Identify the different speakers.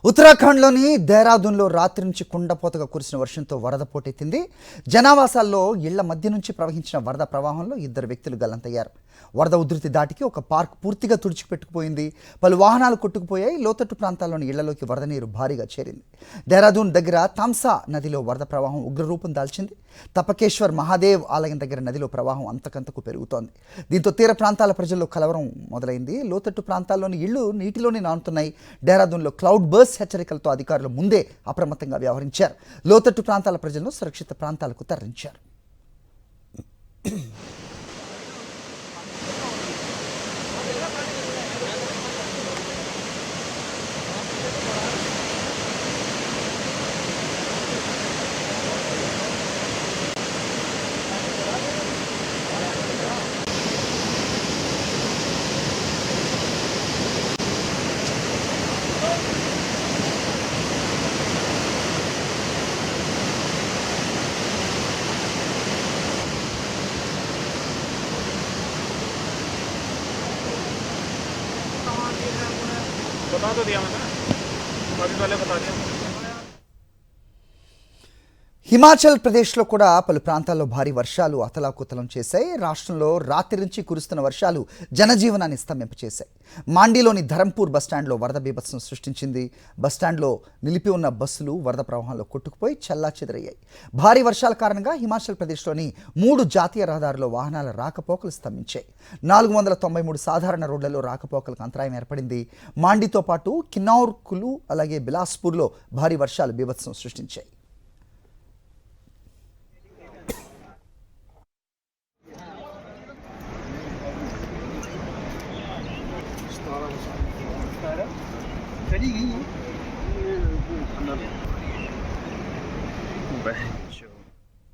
Speaker 1: ఉత్తరాఖండ్లోని దేహ్రాదూన్లో రాత్రి నుంచి కుండపోతగా కురిసిన వర్షంతో వరద పోటెత్తింది. జనావాసాల్లో ఇళ్ల మధ్య నుంచి ప్రవహించిన వరద ప్రవాహంలో 2 వ్యక్తులు గల్లంతయ్యారు. వరద ఉధృతి దాటికి ఒక పార్క్ పూర్తిగా తుడిచిపెట్టుకుపోయింది. పలు వాహనాలు కొట్టుకుపోయాయి. లోతట్టు ప్రాంతాల్లోని ఇళ్లలోకి వరద నీరు భారీగా చేరింది. దేహ్రాదూన్ దగ్గర తాంసా నదిలో వరద ప్రవాహం ఉగ్రరూపం దాల్చింది. తపకేశ్వర్ మహాదేవ్ ఆలయం దగ్గర నదిలో ప్రవాహం అంతకంతకు పెరుగుతోంది. దీంతో తీర ప్రాంతాల ప్రజల్లో కలవరం మొదలైంది. లోతట్టు ప్రాంతాల్లోని ఇళ్లు నీటిలోనే నానుతున్నాయి. దేహ్రాదూన్లో క్లౌడ్ బర్స్ట్ హెచ్చరికలతో అధికారులు ముందే అప్రమత్తంగా వ్యవహరించారు. లోతట్టు ప్రాంతాల ప్రజలను సురక్షిత ప్రాంతాలకు తరలించారు.
Speaker 2: बता तो दिया मैंने, अभी पहले बता दिया।
Speaker 1: హిమాచల్ ప్రదేశ్లో కూడా పలు ప్రాంతాల్లో భారీ వర్షాలు అతలాకుతలం చేశాయి. రాష్ట్రంలో రాత్రి నుంచి కురుస్తున్న వర్షాలు జనజీవనాన్ని స్తంభింపచేశాయి. మాండీలోని ధరంపూర్ బస్టాండ్లో వరద బీభత్సం సృష్టించింది. బస్టాండ్లో నిలిపి ఉన్న బస్సులు వరద ప్రవాహంలో కొట్టుకుపోయి చెల్లాచెదరయ్యాయి. భారీ వర్షాల కారణంగా హిమాచల్ ప్రదేశ్లోని 3 జాతీయ రహదారుల్లో వాహనాల రాకపోకలు స్తంభించాయి. 493 సాధారణ రోడ్లలో రాకపోకలకు అంతరాయం ఏర్పడింది. మాండీతో పాటు కిన్నౌర్, కులు అలాగే బిలాస్పూర్లో భారీ వర్షాలు బీభత్సం సృష్టించాయి.
Speaker 2: चली गई है।